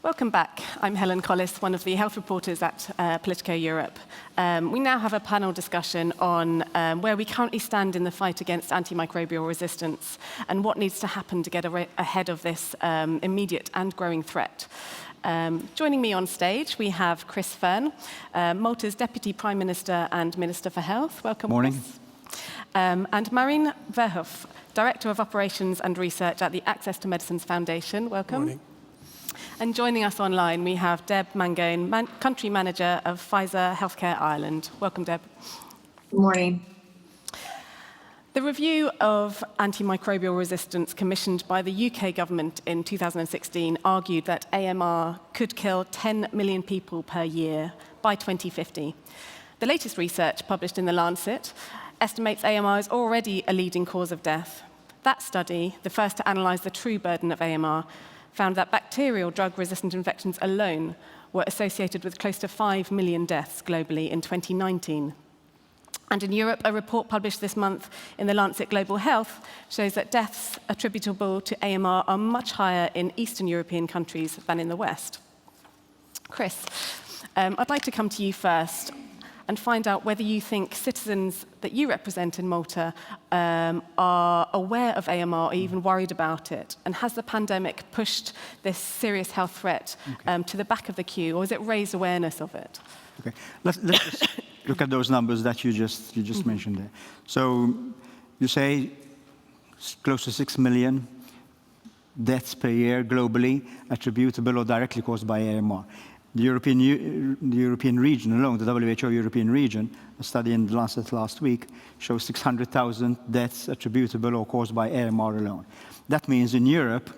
Welcome back. I'm Helen Collis, one of the health reporters at POLITICO Europe. We now have a panel discussion on where we currently stand in the fight against antimicrobial resistance and what needs to happen to get ahead of this immediate and growing threat. Joining me on stage, we have Chris Fearn, Malta's Deputy Prime Minister and Minister for Health. Welcome, Morning. Chris. And Marine Verhoef, Director of Operations and Research at the Access to Medicines Foundation. Welcome. Morning. And joining us online, we have Deb Mangone, Country Manager of Pfizer Healthcare Ireland. Welcome, Deb. Good morning. The review of antimicrobial resistance commissioned by the UK government in 2016 argued that AMR could kill 10 million people per year by 2050. The latest research published in The Lancet estimates AMR is already a leading cause of death. That study, the first to analyse the true burden of AMR, found that bacterial drug-resistant infections alone were associated with close to 5 million deaths globally in 2019. And in Europe, a report published this month in The Lancet Global Health shows that deaths attributable to AMR are much higher in Eastern European countries than in the West. Chris, I'd like to come to you first and find out whether you think citizens that you represent in Malta are aware of AMR or even worried about it. And has the pandemic pushed this serious health threat to the back of the queue, or has it raised awareness of it? Okay, let's just look at those numbers that you just mentioned there. So you say close to 6 million deaths per year globally attributable or directly caused by AMR. The European region alone, the WHO European region, a study in The Lancet last week, shows 600,000 deaths attributable or caused by AMR alone. That means in Europe,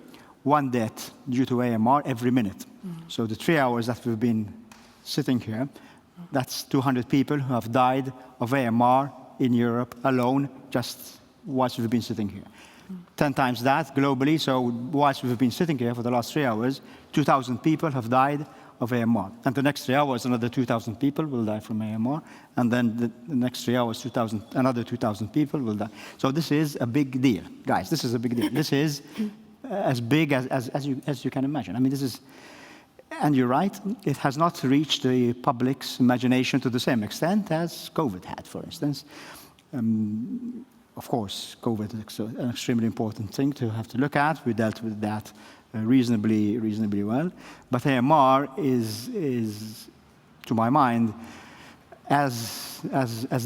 1 death due to AMR every minute. So the 3 hours that we've been sitting here, that's 200 people who have died of AMR in Europe alone, just whilst we've been sitting here. 10 times that globally, so whilst we've been sitting here for the last 3 hours, 2,000 people have died of AMR. And the next 3 hours, another 2,000 people will die from AMR. And then the next 3 hours, another 2,000 people will die. So this is a big deal. Guys, this is a big deal. This is as big as you can imagine. I mean, this is, and you're right, it has not reached the public's imagination to the same extent as COVID had, for instance. Of course, COVID is an extremely important thing to have to look at. We dealt with that reasonably well. But AMR is, to my mind, as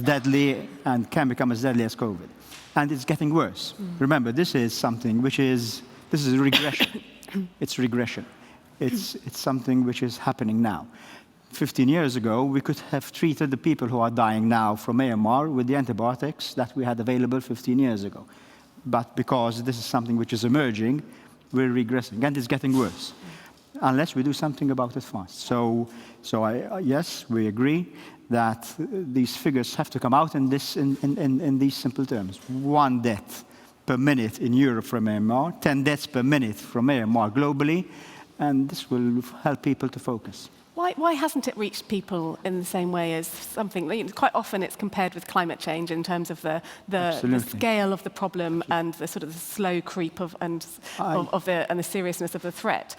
deadly and can become as deadly as COVID. And it's getting worse. Remember, this is something which is, this is regression. It's regression. It's something which is happening now. 15 years ago, we could have treated the people who are dying now from AMR with the antibiotics that we had available 15 years ago. But because this is something which is emerging, we're regressing, and it's getting worse, unless we do something about it fast. So yes, we agree that these figures have to come out in these simple terms. 1 death per minute in Europe from AMR, 10 deaths per minute from AMR globally, and this will help people to focus. Why hasn't it reached people in the same way as something? Quite often it's compared with climate change in terms of the scale of the problem and the sort of the slow creep and the seriousness of the threat.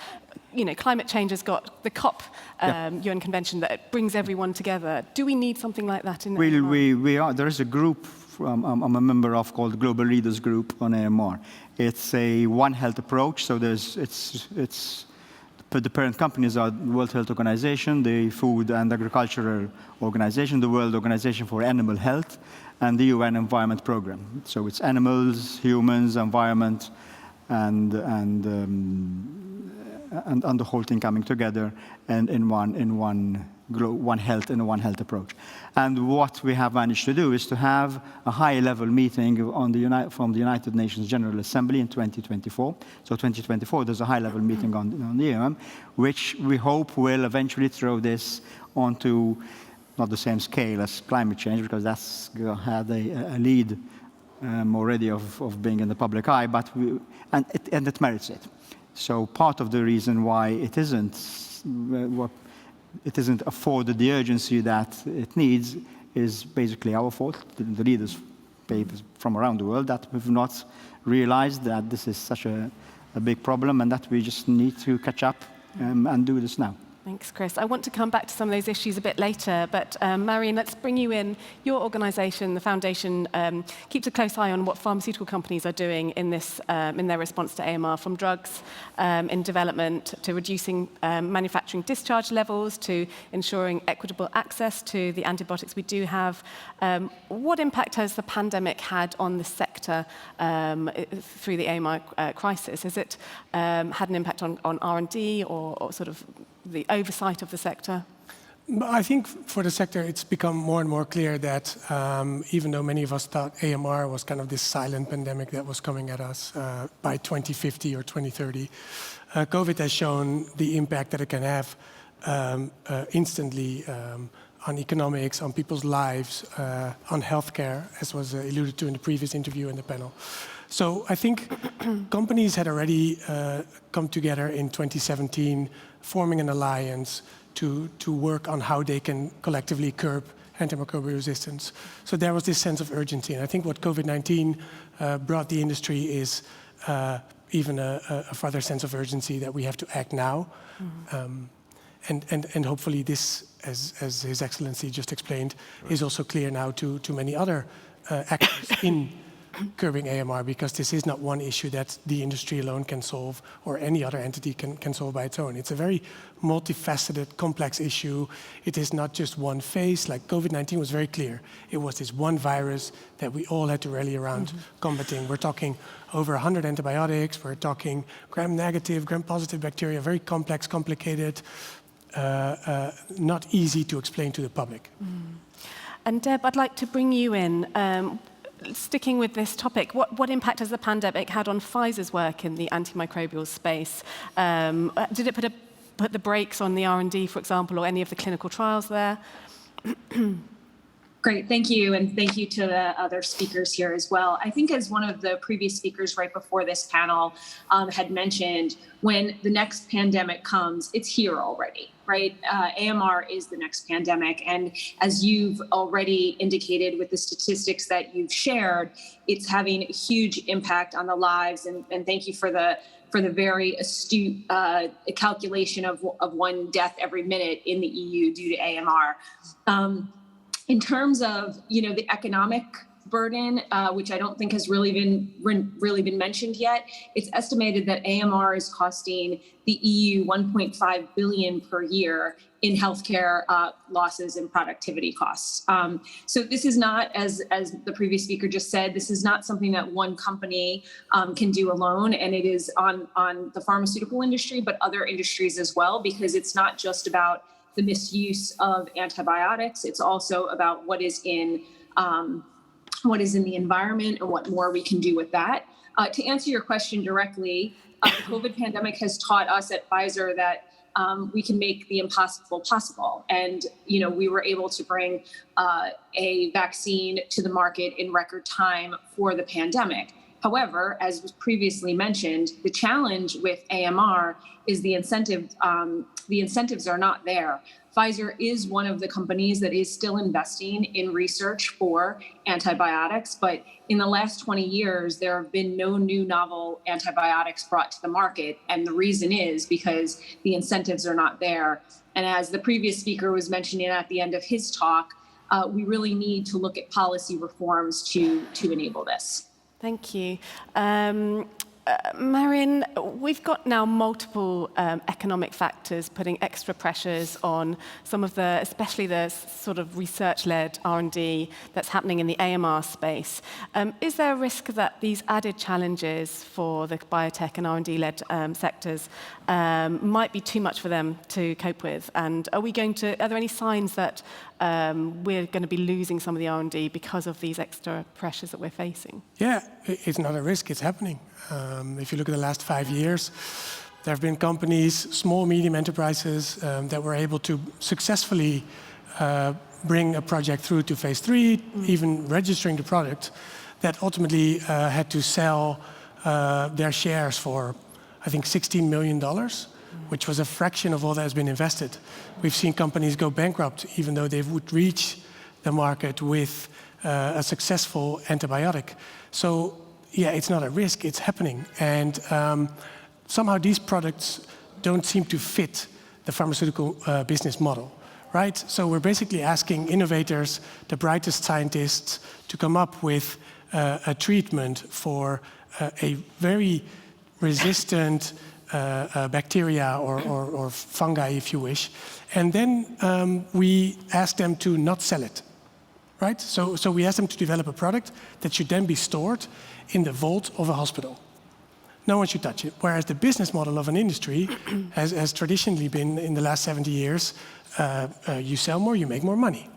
You know, climate change has got the COP UN convention that brings everyone together. Do we need something like that in AMR? We are. There is a group I'm a member of called Global Leaders Group on AMR. It's a One Health approach. So the parent companies are the World Health Organization, the Food and Agricultural Organization, the World Organization for Animal Health, and the UN Environment Programme. So it's animals, humans, environment, and the whole thing coming together and in one health and a One Health approach. And what we have managed to do is to have a high-level meeting from the United Nations General Assembly in 2024. So 2024, there's a high-level meeting on the EM, which we hope will eventually throw this onto not the same scale as climate change, because that's had a lead already of being in the public eye, but and it merits it. So part of the reason why it isn't afforded the urgency that it needs is basically our fault, the leaders from around the world, that we've not realized that this is such a big problem and that we just need to catch up and do this now. Thanks, Chris. I want to come back to some of those issues a bit later, but Marion, let's bring you in. Your organisation, the Foundation, keeps a close eye on what pharmaceutical companies are doing in this, in their response to AMR, from drugs in development to reducing manufacturing discharge levels to ensuring equitable access to the antibiotics we do have. What impact has the pandemic had on the sector through the AMR crisis? Has it had an impact on R&D or sort of the oversight of the sector? I think for the sector, it's become more and more clear that even though many of us thought AMR was kind of this silent pandemic that was coming at us by 2050 or 2030, COVID has shown the impact that it can have instantly on economics, on people's lives, on healthcare, as was alluded to in the previous interview in the panel. So I think companies had already come together in 2017, forming an alliance to work on how they can collectively curb antimicrobial resistance. So there was this sense of urgency. And I think what COVID-19 brought the industry is even a further sense of urgency that we have to act now. And hopefully this, as His Excellency just explained, is also clear now to many other actors in curbing AMR, because this is not one issue that the industry alone can solve or any other entity can solve by its own. It's a very multifaceted, complex issue. It is not just one phase. Like COVID-19 was very clear. It was this one virus that we all had to rally around combating. We're talking over 100 antibiotics. We're talking gram-negative, gram-positive bacteria, very complex, complicated, not easy to explain to the public. And Deb, I'd like to bring you in. Sticking with this topic, what impact has the pandemic had on Pfizer's work in the antimicrobial space? Did it put the brakes on the R&D, for example, or any of the clinical trials there? Great, thank you, and thank you to the other speakers here as well. I think as one of the previous speakers right before this panel had mentioned, when the next pandemic comes, it's here already, right? AMR is the next pandemic, and as you've already indicated with the statistics that you've shared, it's having a huge impact on the lives, and thank you for the very astute calculation of one death every minute in the EU due to AMR. In terms of the economic burden, which I don't think has really been mentioned yet, it's estimated that AMR is costing the EU 1.5 billion per year in healthcare losses and productivity costs. So this is not, as the previous speaker just said, this is not something that one company can do alone, and it is on the pharmaceutical industry, but other industries as well, because it's not just about the misuse of antibiotics. It's also about what is in the environment and what more we can do with that. To answer your question directly, the COVID pandemic has taught us at Pfizer that we can make the impossible possible. And, we were able to bring a vaccine to the market in record time for the pandemic. However, as was previously mentioned, the challenge with AMR is the incentives are not there. Pfizer is one of the companies that is still investing in research for antibiotics, but in the last 20 years, there have been no new novel antibiotics brought to the market. And the reason is because the incentives are not there. And as the previous speaker was mentioning at the end of his talk, we really need to look at policy reforms to enable this. Thank you. Marion, we've got now multiple economic factors putting extra pressures on some of the, especially the sort of research-led R&D that's happening in the AMR space. Is there a risk that these added challenges for the biotech and R&D-led sectors might be too much for them to cope with? And are there any signs that we're going to be losing some of the R&D because of these extra pressures that we're facing? Yeah, it's not a risk, it's happening. If you look at the last 5 years, there have been companies, small, medium enterprises, that were able to successfully bring a project through to phase 3, even registering the product, that ultimately had to sell their shares for, I think, $16 million, which was a fraction of all that has been invested. We've seen companies go bankrupt, even though they would reach the market with a successful antibiotic. So, yeah, it's not a risk, it's happening. And somehow these products don't seem to fit the pharmaceutical business model, right? So we're basically asking innovators, the brightest scientists, to come up with a treatment for a very resistant bacteria or fungi, if you wish. And then we ask them to not sell it, right? So we ask them to develop a product that should then be stored in the vault of a hospital. No one should touch it. Whereas the business model of an industry has traditionally been, in the last 70 years, you sell more, you make more money.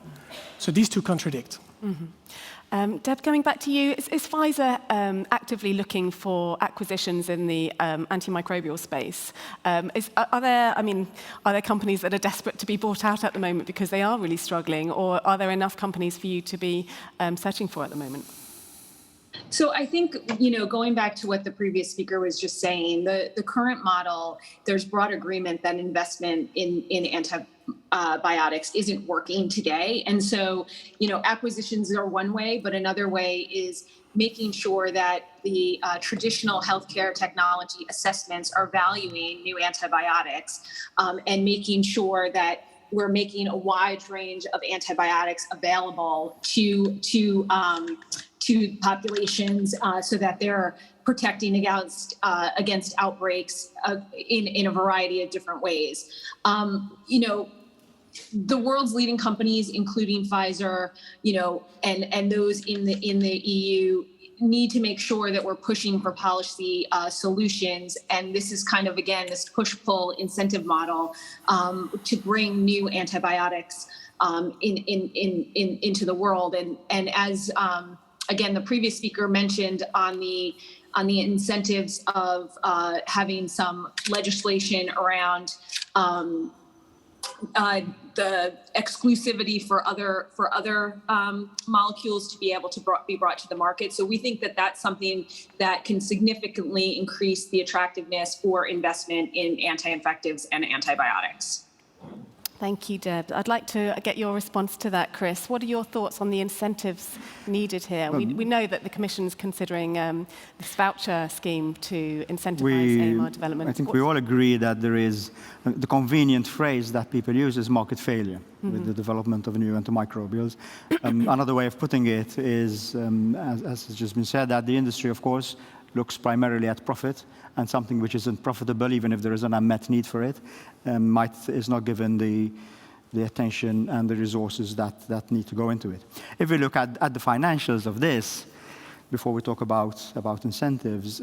So these two contradict. Mm-hmm. Deb, coming back to you, is Pfizer actively looking for acquisitions in the antimicrobial space? Are there companies that are desperate to be bought out at the moment because they are really struggling, or are there enough companies for you to be searching for at the moment? So I think, going back to what the previous speaker was just saying, the current model, there's broad agreement that investment in antibiotics isn't working today. And so, acquisitions are one way, but another way is making sure that the traditional healthcare technology assessments are valuing new antibiotics and making sure that we're making a wide range of antibiotics available to populations so that they're protecting against outbreaks in a variety of different ways. The world's leading companies, including Pfizer, and those in the EU, need to make sure that we're pushing for policy solutions. And this is kind of, again, this push-pull incentive model to bring new antibiotics into the world. And as again, the previous speaker mentioned on the incentives of having some legislation around the exclusivity for other molecules to be able to be brought to the market. So we think that that's something that can significantly increase the attractiveness for investment in anti-infectives and antibiotics. Thank you, Deb. I'd like to get your response to that, Chris. What are your thoughts on the incentives needed here? We know that the Commission's considering this voucher scheme to incentivize AMR development. I think we all agree that there is the convenient phrase that people use is market failure with the development of new antimicrobials. Another way of putting it is, as has just been said, that the industry, of course, looks primarily at profit, and something which isn't profitable, even if there is an unmet need for it, is not given the attention and the resources that need to go into it. If we look at the financials of this, before we talk about incentives,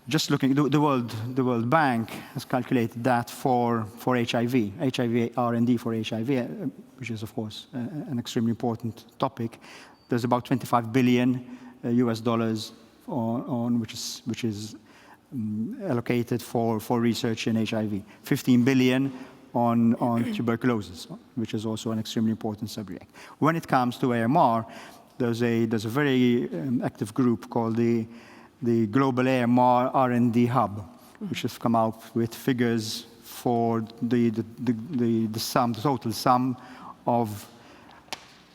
just looking, the World Bank has calculated that for HIV R&D for HIV, which is of course an extremely important topic, there's about $25 billion US dollars which is allocated for research in HIV, 15 billion on tuberculosis, which is also an extremely important subject. When it comes to AMR, there's a very active group called the Global AMR R&D Hub, which has come out with figures for the total sum of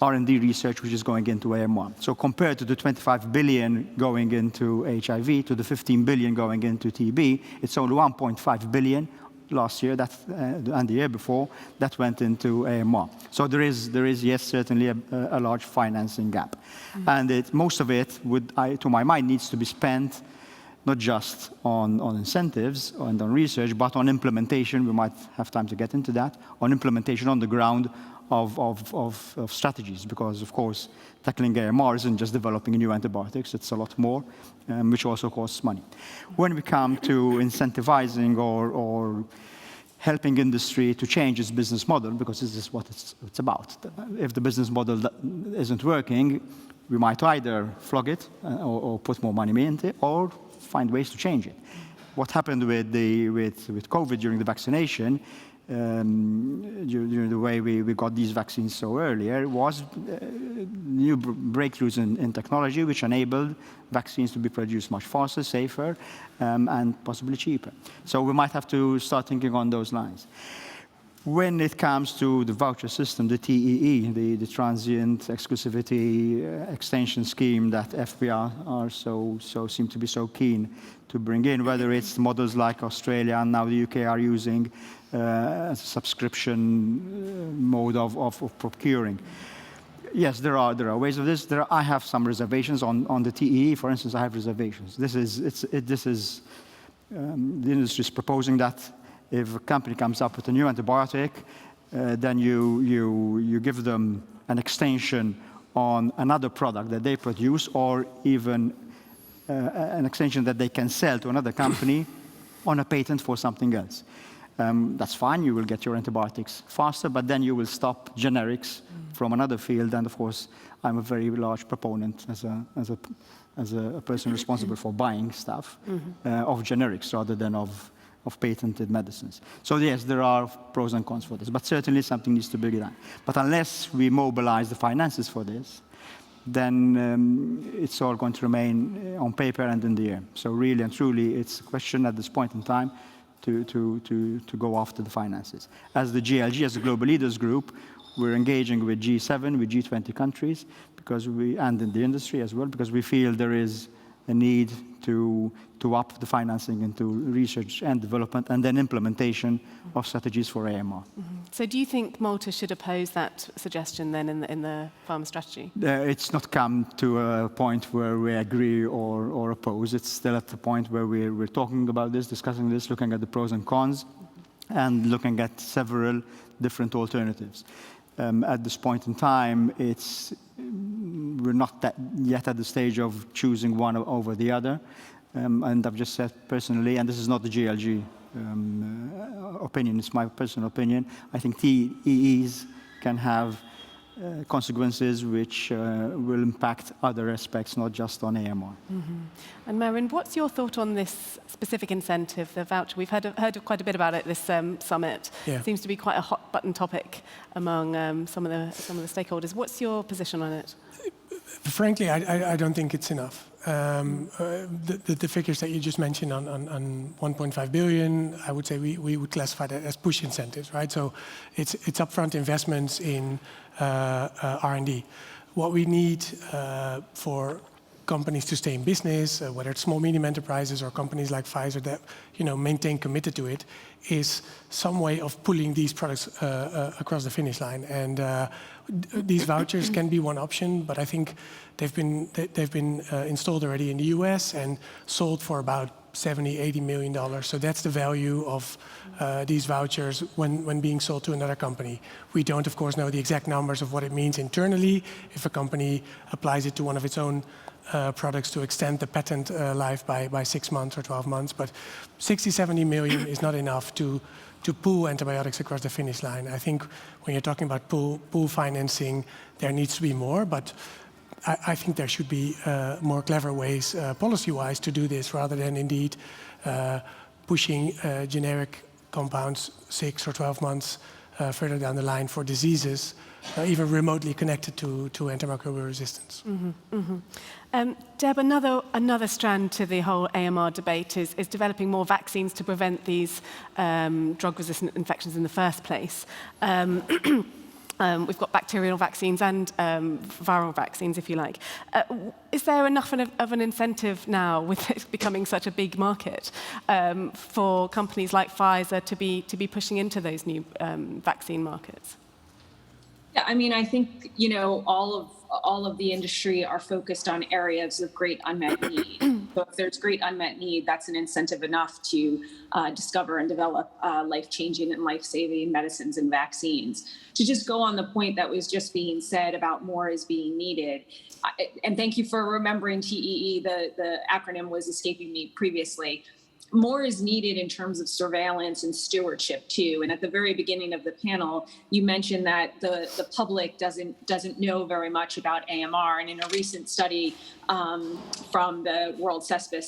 R&D research which is going into AMR. So compared to the 25 billion going into HIV, to the 15 billion going into TB, it's only 1.5 billion last year and the year before that went into AMR. So there is yes, certainly a large financing gap. And most of it, to my mind, needs to be spent not just on incentives and on research, but on implementation. We might have time to get into that, on implementation on the ground of strategies, because of course tackling AMR isn't just developing new antibiotics, it's a lot more, which also costs money. When we come to incentivizing or helping industry to change its business model, because this is what it's about. If the business model isn't working, we might either flog it or put more money into it, or find ways to change it. What happened with COVID during the vaccination, during the way we got these vaccines so earlier, was new breakthroughs in technology which enabled vaccines to be produced much faster, safer, and possibly cheaper. So we might have to start thinking on those lines. When it comes to the voucher system, the TEE, the transient exclusivity extension scheme that FBR are seem to be so keen to bring in, whether it's models like Australia and now the UK are using a subscription mode of procuring. Yes, there are ways of this. I have some reservations on the TEE. For instance, I have reservations. The industry is proposing that if a company comes up with a new antibiotic, then you give them an extension on another product that they produce, or even an extension that they can sell to another company on a patent for something else. That's fine, you will get your antibiotics faster, but then you will stop generics from another field. And of course, I'm a very large proponent as a person responsible for buying stuff of generics rather than of patented medicines. So yes, there are pros and cons for this, but certainly something needs to be done. But unless we mobilize the finances for this, then it's all going to remain on paper and in the air. So really and truly, it's a question at this point in time to go after the finances. As the GLG, as a global leaders group, we're engaging with G7, with G20 countries, and in the industry as well, because we feel there is a need to up the financing into research and development and then implementation of strategies for AMR. So do you think Malta should oppose that suggestion then in the pharma strategy? It's not come to a point where we agree or oppose. It's still at the point where we're talking about this, discussing this, looking at the pros and cons, and looking at several different alternatives. At this point in time, we're not yet at the stage of choosing one over the other. And I've just said personally, and this is not the GLG opinion, it's my personal opinion, I think TEEs can have consequences which will impact other aspects, not just on AMR. And Marin, what's your thought on this specific incentive, the voucher? We've heard quite a bit about it this summit. Yeah. It seems to be quite a hot button topic among some of the stakeholders. What's your position on it? Frankly, I don't think it's enough. The figures that you just mentioned on 1.5 billion, I would say we would classify that as push incentives, right? So it's upfront investments in R&D. What we need for companies to stay in business, whether it's small, medium enterprises or companies like Pfizer that maintain committed to it, is some way of pulling these products across the finish line. And these vouchers can be one option, but I think they've been installed already in the US and sold for about $70–80 million. So that's the value of these vouchers when being sold to another company. We don't, of course, know the exact numbers of what it means internally if a company applies it to one of its own products to extend the patent life by 6 months or 12 months. But 60–70 million is not enough to pool antibiotics across the finish line. I think when you're talking about pool financing, there needs to be more, but I think there should be more clever ways, policy-wise, to do this, rather than indeed pushing generic compounds 6 or 12 months further down the line for diseases, even remotely connected to antimicrobial resistance. Deb, another strand to the whole AMR debate is developing more vaccines to prevent these drug-resistant infections in the first place. We've got bacterial vaccines and viral vaccines, if you like. Is there enough of an incentive now, with it becoming such a big market, for companies like Pfizer to be pushing into those new vaccine markets? Yeah, I mean, I think, all of the industry are focused on areas of great unmet need. So if there's great unmet need, that's an incentive enough to discover and develop life-changing and life-saving medicines and vaccines. To just go on the point that was just being said about more is being needed, and thank you for remembering TEE, the acronym was escaping me previously. More is needed in terms of surveillance and stewardship too. And at the very beginning of the panel, you mentioned that the public doesn't know very much about AMR. And in a recent study from the World Cesspit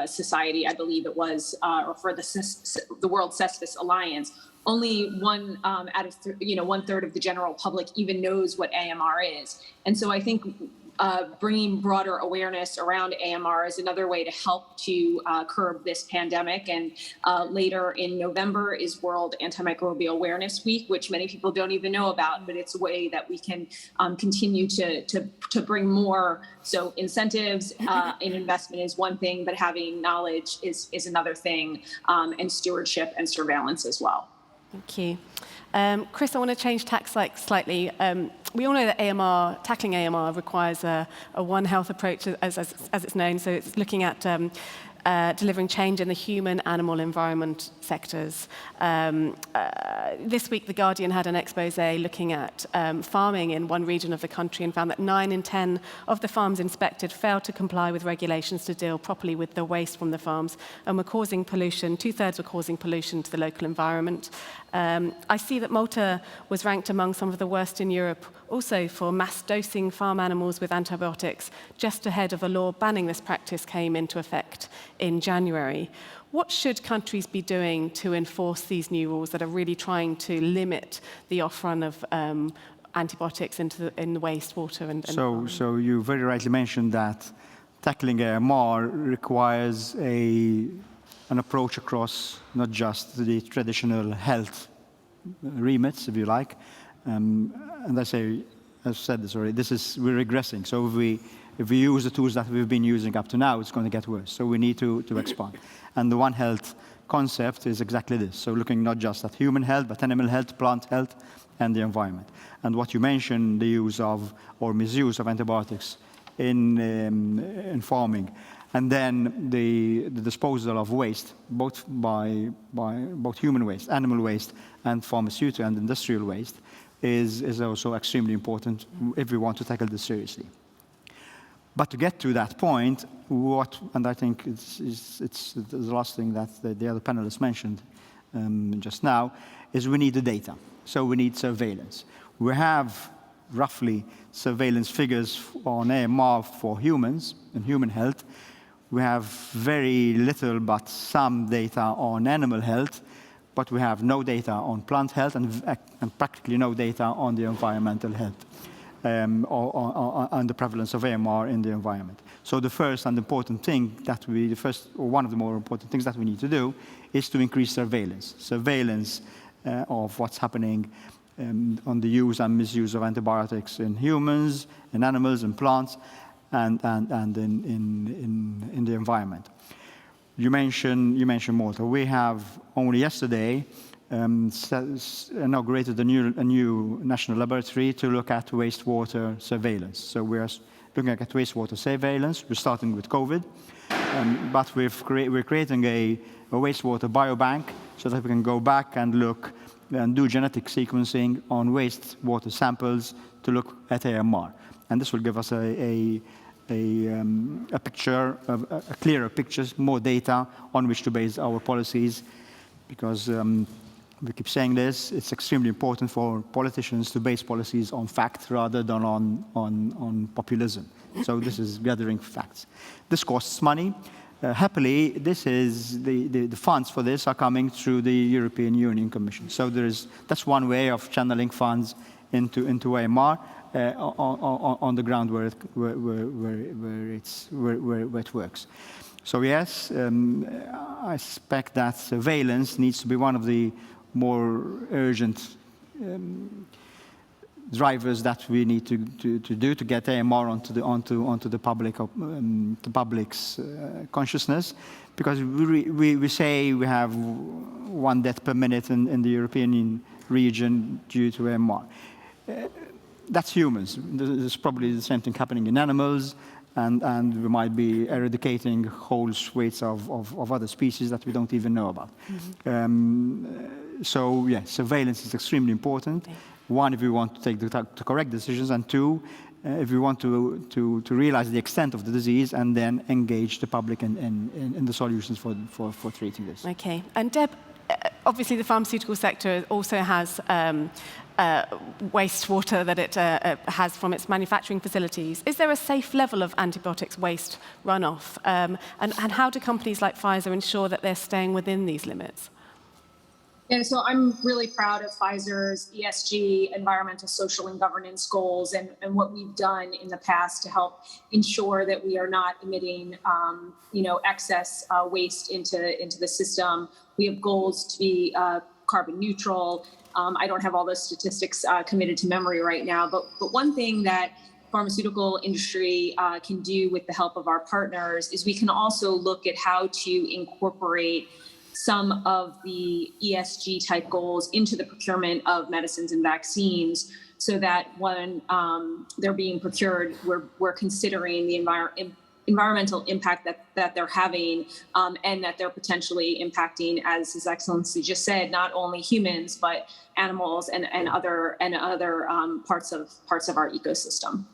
Society, I believe it was, or for the World Cesspit Alliance, only one out of 1/3 of the general public even knows what AMR is. And so I think bringing broader awareness around AMR is another way to help to curb this pandemic. And later in November is World Antimicrobial Awareness Week, which many people don't even know about, but it's a way that we can continue to bring more. So incentives in investment is one thing, but having knowledge is another thing, and stewardship and surveillance as well. Thank you. Chris, I want to change tack slightly. We all know that tackling AMR requires a One Health approach, as it's known. So it's looking at delivering change in the human, animal, environment sectors. This week, The Guardian had an expose looking at farming in one region of the country and found that 9 in 10 of the farms inspected failed to comply with regulations to deal properly with the waste from the farms and were causing pollution. 2/3 were causing pollution to the local environment. I see that Malta was ranked among some of the worst in Europe also for mass dosing farm animals with antibiotics just ahead of a law banning this practice came into effect in January. What should countries be doing to enforce these new rules that are really trying to limit the off-run of antibiotics in the wastewater? So you very rightly mentioned that tackling AMR requires an approach across not just the traditional health remits, if you like. And I've said this already, we're regressing. So if we use the tools that we've been using up to now, it's going to get worse. So we need to expand. And the One Health concept is exactly this. So looking not just at human health, but animal health, plant health, and the environment. And what you mentioned, the use of or misuse of antibiotics in farming, and then the disposal of waste, both by both human waste, animal waste, and pharmaceutical and industrial waste, is also extremely important if we want to tackle this seriously. But to get to that point, and I think it's the last thing that the other panelists mentioned just now, is we need the data. So we need surveillance. We have roughly surveillance figures on AMR for humans and human health. We have very little but some data on animal health, but we have no data on plant health and practically no data on the environmental health, or on the prevalence of AMR in the environment. So the first and important thing one of the more important things that we need to do is to increase surveillance. Surveillance of what's happening on the use and misuse of antibiotics in humans, in animals, in plants, and in the environment. You mentioned Malta. We have only yesterday inaugurated a new national laboratory to look at wastewater surveillance. So we're looking at wastewater surveillance. We're starting with COVID, but we're creating a wastewater biobank so that we can go back and look and do genetic sequencing on wastewater samples to look at AMR. And this will give us a picture, a clearer picture, more data on which to base our policies, because we keep saying this, it's extremely important for politicians to base policies on fact rather than on populism. So this is gathering facts. This costs money. Happily, the funds for this are coming through the European Union Commission. So that's one way of channeling funds into AMR on the ground where it works. So yes, I suspect that surveillance needs to be one of the more urgent drivers that we need to do to get AMR onto the public's consciousness, because we say we have 1 death per minute in the European region due to AMR. That's humans. There's probably the same thing happening in animals, and we might be eradicating whole swathes of other species that we don't even know about. Mm-hmm. So yeah, surveillance is extremely important. Okay. 1, if we want to take the correct decisions, and 2, if we want to realize the extent of the disease and then engage the public in the solutions for treating this. Okay. And Deb, obviously the pharmaceutical sector also has wastewater that it has from its manufacturing facilities. Is there a safe level of antibiotics waste runoff? And how do companies like Pfizer ensure that they're staying within these limits? Yeah, so I'm really proud of Pfizer's ESG, environmental, social, and governance goals, and what we've done in the past to help ensure that we are not emitting, excess waste into the system. We have goals to be carbon neutral. I don't have all those statistics committed to memory right now, but one thing that pharmaceutical industry can do with the help of our partners is we can also look at how to incorporate some of the ESG type goals into the procurement of medicines and vaccines, so that when they're being procured, we're considering the environmental impact that they're having, and that they're potentially impacting, as His Excellency just said, not only humans but animals and other parts of our ecosystem.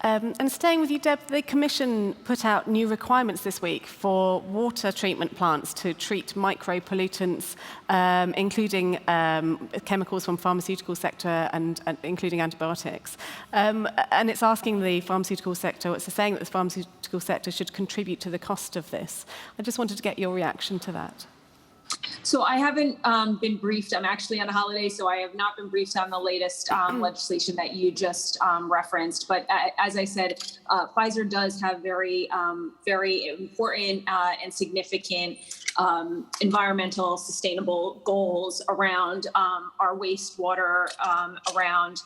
And staying with you, Deb, the Commission put out new requirements this week for water treatment plants to treat micropollutants, including chemicals from pharmaceutical sector and including antibiotics. And it's asking the pharmaceutical sector, it's saying that the pharmaceutical sector should contribute to the cost of this. I just wanted to get your reaction to that. So I haven't been briefed. I'm actually on a holiday, so I have not been briefed on the latest legislation that you just referenced. But as I said, Pfizer does have very important and significant environmental sustainable goals around our wastewater, around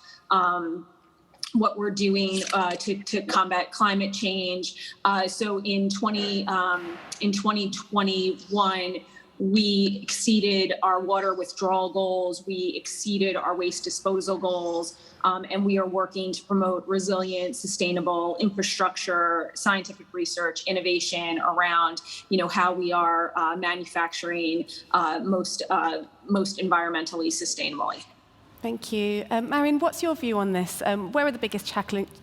what we're doing to combat climate change. So in 2021, we exceeded our water withdrawal goals, we exceeded our waste disposal goals, and we are working to promote resilient, sustainable infrastructure, scientific research, innovation around, how we are manufacturing most environmentally sustainably. Thank you. Marion, what's your view on this? Where are the biggest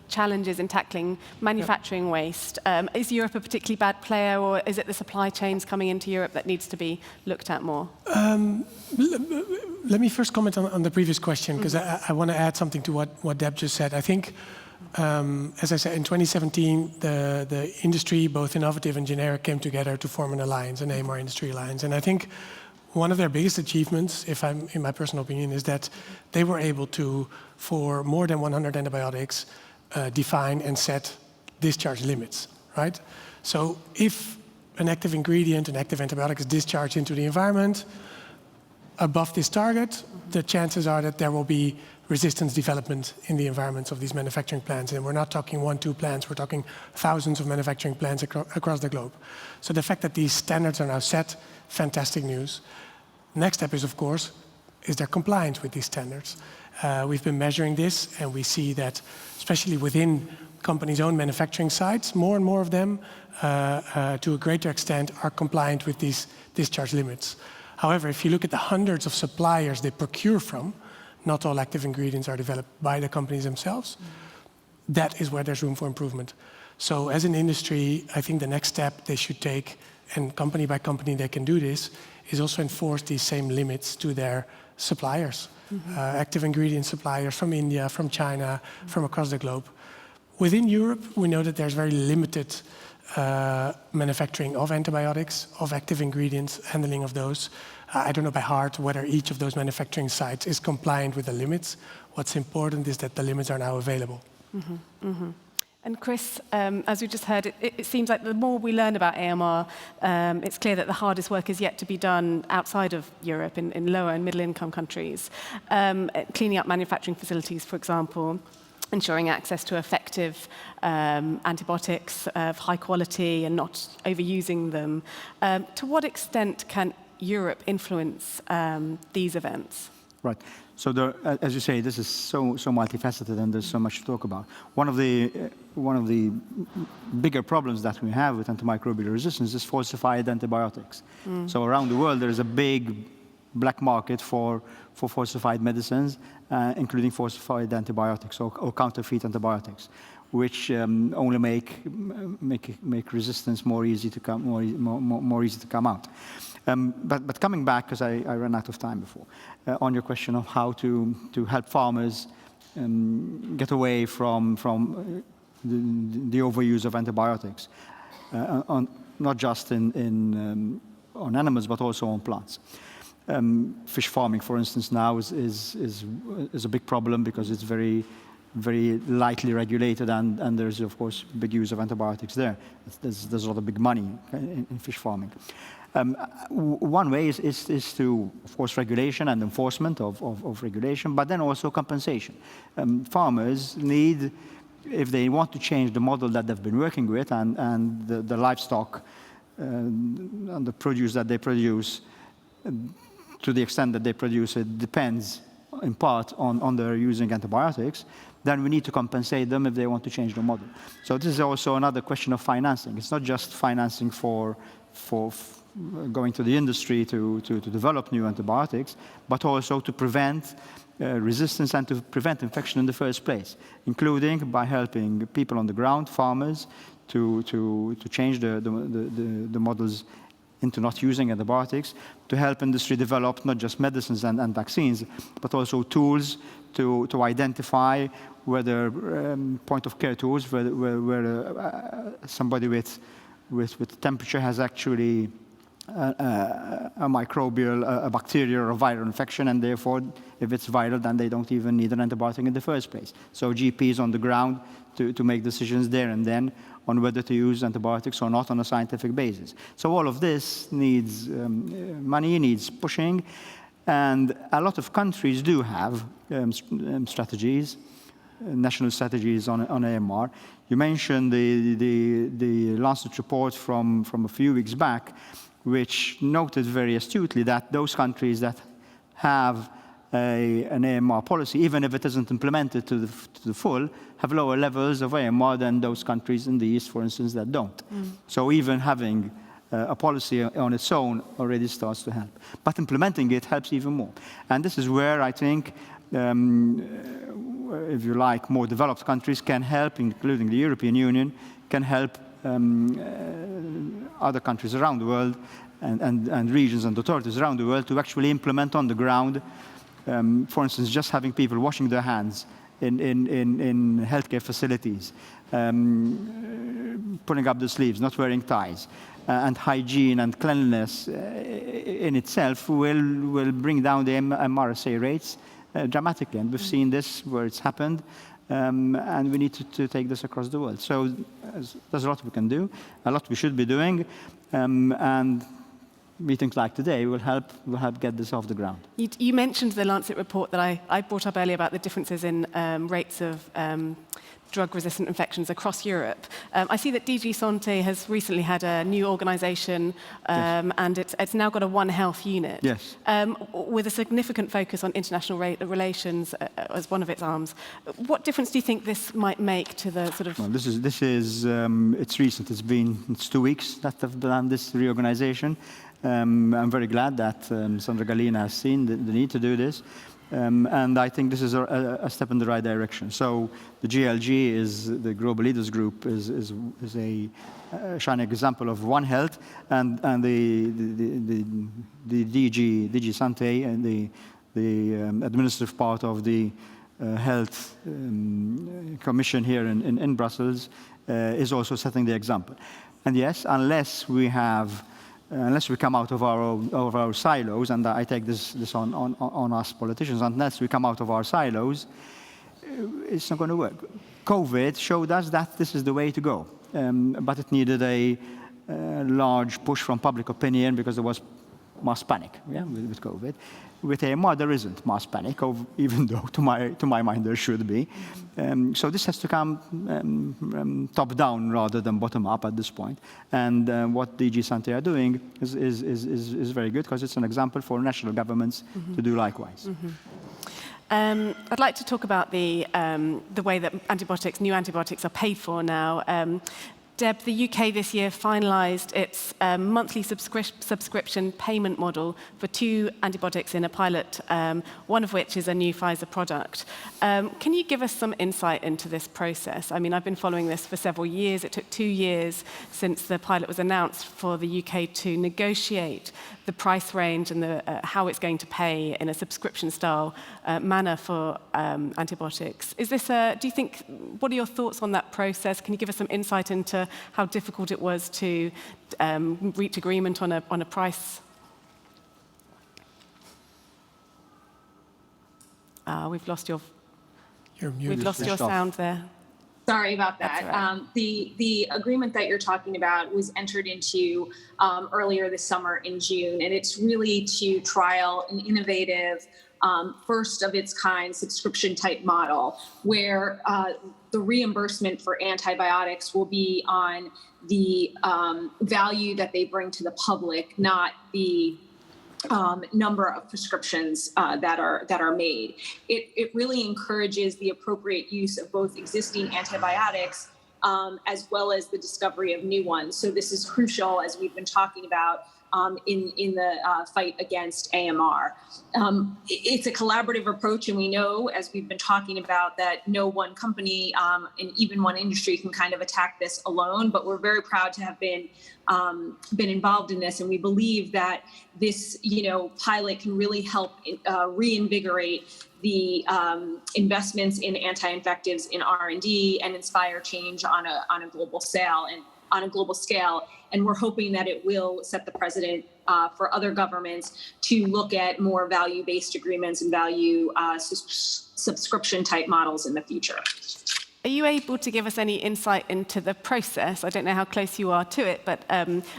challenges in tackling manufacturing waste? Is Europe a particularly bad player, or is it the supply chains coming into Europe that needs to be looked at more? Let me first comment on the previous question, because I want to add something to what Deb just said. I think, as I said, in 2017, the industry, both innovative and generic, came together to form an alliance, an AMR industry alliance. And I think one of their biggest achievements, in my personal opinion, is that they were able to, for more than 100 antibiotics, define and set discharge limits, right? So if an active ingredient, an active antibiotic is discharged into the environment above this target, the chances are that there will be resistance development in the environments of these manufacturing plants. And we're not talking 1, 2 plants, we're talking thousands of manufacturing plants across the globe. So the fact that these standards are now set, fantastic news. Next step is, of course, is there compliance with these standards? We've been measuring this, and we see that, especially within companies' own manufacturing sites, more and more of them, to a greater extent, are compliant with these discharge limits. However, if you look at the hundreds of suppliers they procure from, not all active ingredients are developed by the companies themselves. That is where there's room for improvement. So as an industry, I think the next step they should take, and company by company they can do this, is also enforce these same limits to their suppliers, active ingredient suppliers from India, from China, from across the globe. Within Europe, we know that there's very limited manufacturing of antibiotics, of active ingredients, handling of those. I don't know by heart whether each of those manufacturing sites is compliant with the limits. What's important is that the limits are now available. And Chris, as we just heard, it seems like the more we learn about AMR, it's clear that the hardest work is yet to be done outside of Europe, in lower and middle income countries. Cleaning up manufacturing facilities, for example, ensuring access to effective antibiotics of high quality and not overusing them. To what extent can Europe influence these events? Right. So, as you say, this is so multifaceted, and there's so much to talk about. One of the bigger problems that we have with antimicrobial resistance is falsified antibiotics. So around the world, there is a big black market for falsified medicines, including falsified antibiotics or counterfeit antibiotics, which only make resistance more easy to come out. But coming back, because I ran out of time before, on your question of how to help farmers get away from the overuse of antibiotics, not just on animals, but also on plants. Fish farming, for instance, now is a big problem because it's very lightly regulated, and there's, of course, big use of antibiotics there. There's a lot of big money in fish farming. One way is to, of course, regulation and enforcement of regulation, but then also compensation. Farmers need, if they want to change the model that they've been working with and the livestock and the produce that they produce, to the extent that they produce it depends in part on their using antibiotics, then we need to compensate them if they want to change the model. So this is also another question of financing. It's not just financing for going to the industry to develop new antibiotics, but also to prevent resistance and to prevent infection in the first place, including by helping people on the ground, farmers, to change the models into not using antibiotics, to help industry develop not just medicines and vaccines, but also tools to identify whether point-of-care tools, where somebody with temperature has actually a microbial, a bacterial or viral infection, and therefore, if it's viral, then they don't even need an antibiotic in the first place. So GPs on the ground to make decisions there and then on whether to use antibiotics or not on a scientific basis. So all of this needs money, needs pushing, and a lot of countries do have strategies, national strategies on AMR. You mentioned the Lancet report from a few weeks back, which noted very astutely that those countries that have an AMR policy, even if it isn't implemented to the full, have lower levels of AMR than those countries in the East, for instance, that don't. So even having a policy on its own already starts to help. But implementing it helps even more. And this is where I think, if you like, more developed countries can help, including the European Union, can help other countries around the world and regions and authorities around the world to actually implement on the ground. For instance, just having people washing their hands in healthcare facilities, pulling up the sleeves, not wearing ties, and hygiene and cleanliness in itself will bring down the MRSA rates dramatically. And we've seen this where it's happened, and we need to take this across the world. So there's a lot we can do, a lot we should be doing, and meetings like today will help get this off the ground. You mentioned the Lancet report that I brought up earlier about the differences in rates of drug-resistant infections across Europe. I see that DG Santé has recently had a new organisation, and it's now got a One Health unit, with a significant focus on international relations as one of its arms. What difference do you think this might make to the sort of? Well, this is it's recent. It's 2 weeks that they've done this reorganisation. I'm very glad that Sandra Gallina has seen the need to do this. And I think this is a step in the right direction. So the GLG is the Global Leaders Group is a shining example of One Health, and the DG Santé and the administrative part of the Health Commission here in Brussels is also setting the example. And yes, unless we come out of our silos, and I take this on us politicians, unless we come out of our silos, it's not going to work. COVID showed us that this is the way to go, but it needed a large push from public opinion because there was mass panic with COVID. With AMR, there isn't mass panic, even though to my mind there should be. So this has to come top down rather than bottom up at this point. And what DG Santé are doing is very good because it's an example for national governments to do likewise. I'd like to talk about the way that new antibiotics are paid for now. Deb, the UK this year finalised its monthly subscription payment model for 2 antibiotics in a pilot, one of which is a new Pfizer product. Can you give us some insight into this process? I mean, I've been following this for several years. It took 2 years since the pilot was announced for the UK to negotiate the price range and how it's going to pay in a subscription-style manner for antibiotics. Do you think, what are your thoughts on that process? Can you give us some insight into how difficult it was to reach agreement on a price? We've lost your You're muted. we've lost your Switched off. sound there. Sorry about That's that. all right. The agreement that you're talking about was entered into earlier this summer in June, and it's really to trial an innovative, first of its kind subscription type model where the reimbursement for antibiotics will be on the value that they bring to the public, not the number of prescriptions that are made. It really encourages the appropriate use of both existing antibiotics as well as the discovery of new ones. So this is crucial, as we've been talking about, in the fight against AMR. It's a collaborative approach, and we know, as we've been talking about, that no one company and even one industry can kind of attack this alone. But we're very proud to have been involved in this, and we believe that this, pilot can really help reinvigorate the investments in anti-infectives in R&D and inspire change on a global scale. And we're hoping that it will set the precedent for other governments to look at more value-based agreements and value subscription type models in the future. Are you able to give us any insight into the process? I don't know how close you are to it, but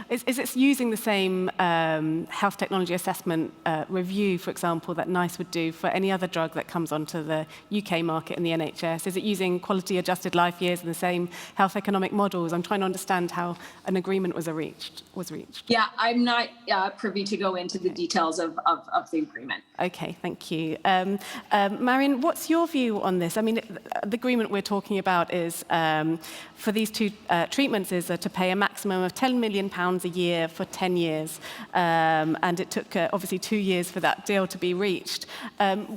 is it using the same health technology assessment review, for example, that NICE would do for any other drug that comes onto the UK market in the NHS? Is it using quality adjusted life years and the same health economic models? I'm trying to understand how an agreement was reached. Yeah, I'm not privy to go into the details of the agreement. Okay, thank you. Marion, what's your view on this? I mean, the agreement we're talking about is for these two treatments is to pay a maximum of £10 million a year for 10 years. And it took obviously 2 years for that deal to be reached.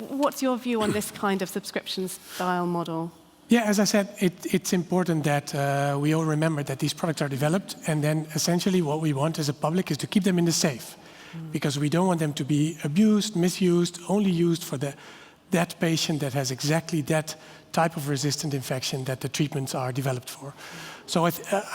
What's your view on this kind of subscription style model? Yeah, as I said, it's important that we all remember that these products are developed, and then essentially what we want as a public is to keep them in the safe, because we don't want them to be abused, misused, only used for that patient that has exactly that type of resistant infection that the treatments are developed for. So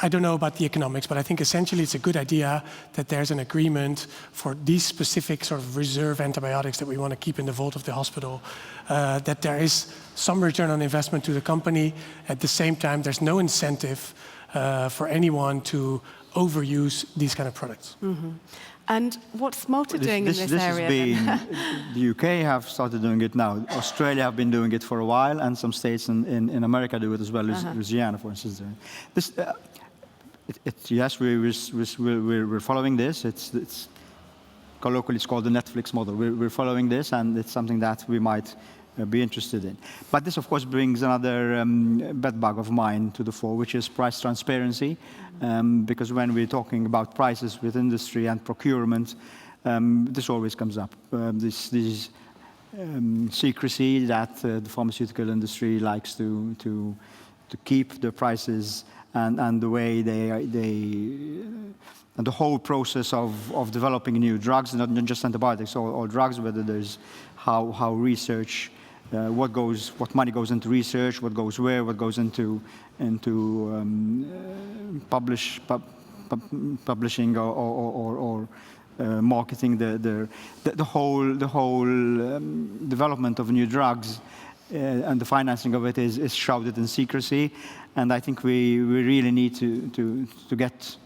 I don't know about the economics, but I think essentially it's a good idea that there's an agreement for these specific sort of reserve antibiotics that we want to keep in the vault of the hospital, that there is some return on investment to the company. At the same time, there's no incentive for anyone to overuse these kind of products. Mm-hmm. And what's Malta doing in this area? The UK have started doing it now. Australia have been doing it for a while, and some states in America do it as well. Louisiana, for instance. Yes, we're following this. It's colloquially it's called the Netflix model. We're following this, and it's something that we might be interested in. But this, of course, brings another bedbug of mine to the fore, which is price transparency. Because when we're talking about prices with industry and procurement, this always comes up. This secrecy that the pharmaceutical industry likes to keep the prices, and the way and the whole process of developing new drugs, not just antibiotics, or drugs, whether there's how research, what money goes into research, what goes where, what goes into publishing or marketing, the whole development of new drugs and the financing of it is shrouded in secrecy. And I think we really need to get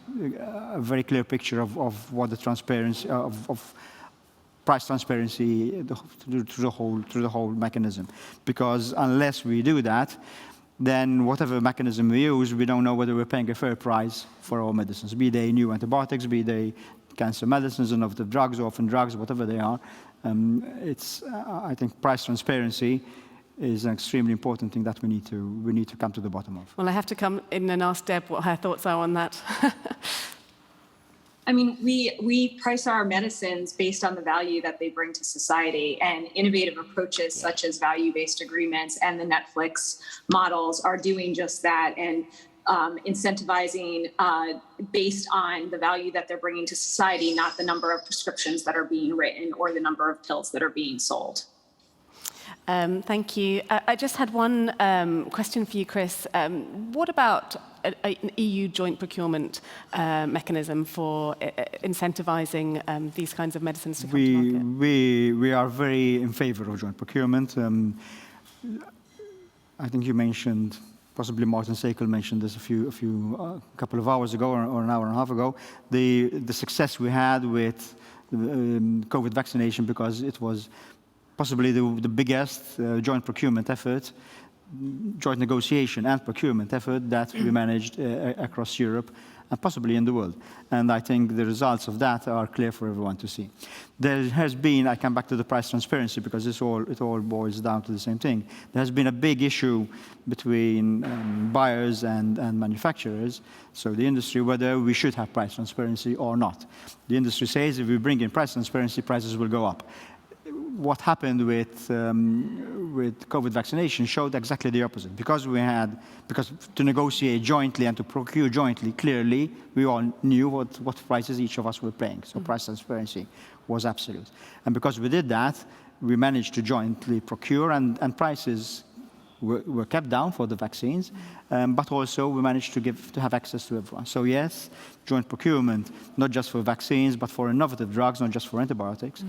a very clear picture of what the transparency of price transparency through the whole mechanism. Because unless we do that, then whatever mechanism we use, we don't know whether we're paying a fair price for our medicines, be they new antibiotics, be they cancer medicines, innovative drugs, orphan drugs, whatever they are. I think price transparency is an extremely important thing that we need to come to the bottom of. Well, I have to come in and ask Deb what her thoughts are on that. I mean, we price our medicines based on the value that they bring to society, and innovative approaches such as value-based agreements and the Netflix models are doing just that, and incentivizing based on the value that they're bringing to society, not the number of prescriptions that are being written or the number of pills that are being sold. Thank you. I just had one question for you, Chris. What about an EU joint procurement mechanism for incentivizing these kinds of medicines to come to market? We are very in favor of joint procurement. I think you mentioned, possibly Martin Sekel mentioned this a couple of hours ago or an hour and a half ago, the success we had with COVID vaccination, because it was possibly the biggest joint procurement effort, joint negotiation and procurement effort that we managed across Europe and possibly in the world. And I think the results of that are clear for everyone to see. There has been, I come back to the price transparency because it all boils down to the same thing. There has been a big issue between buyers and manufacturers, so the industry, whether we should have price transparency or not. The industry says if we bring in price transparency, prices will go up. What happened with COVID vaccination showed exactly the opposite. Because to negotiate jointly and to procure jointly, clearly, we all knew what prices each of us were paying. So price transparency was absolute. And because we did that, we managed to jointly procure, and prices were kept down for the vaccines, but also we managed to have access to everyone. So yes, joint procurement, not just for vaccines, but for innovative drugs, not just for antibiotics,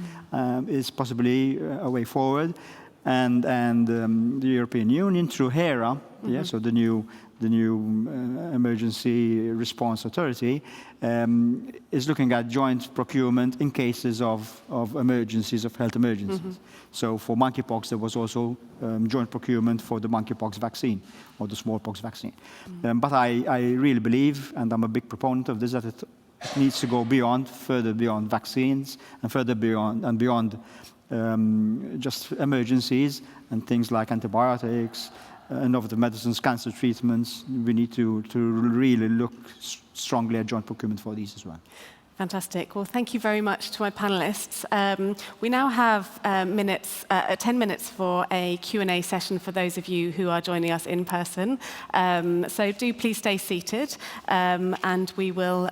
is possibly a way forward. And the European Union, through HERA, so the new emergency response authority, is looking at joint procurement in cases of emergencies, of health emergencies. So for monkeypox, there was also joint procurement for the monkeypox vaccine or the smallpox vaccine. But I really believe, and I'm a big proponent of this, that it needs to go further beyond vaccines and further beyond just emergencies and things like antibiotics, innovative medicines, cancer treatments. We need to really look strongly at joint procurement for these as well. Fantastic. Well, thank you very much to my panelists. We now have 10 minutes for a Q&A session for those of you who are joining us in person. So do please stay seated, and we will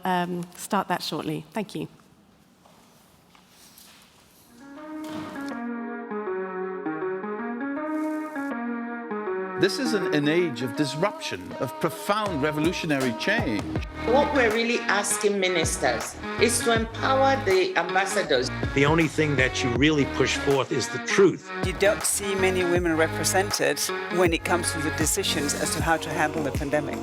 start that shortly. Thank you. This is an age of disruption, of profound revolutionary change. What we're really asking ministers is to empower the ambassadors. The only thing that you really push forth is the truth. You don't see many women represented when it comes to the decisions as to how to handle the pandemic.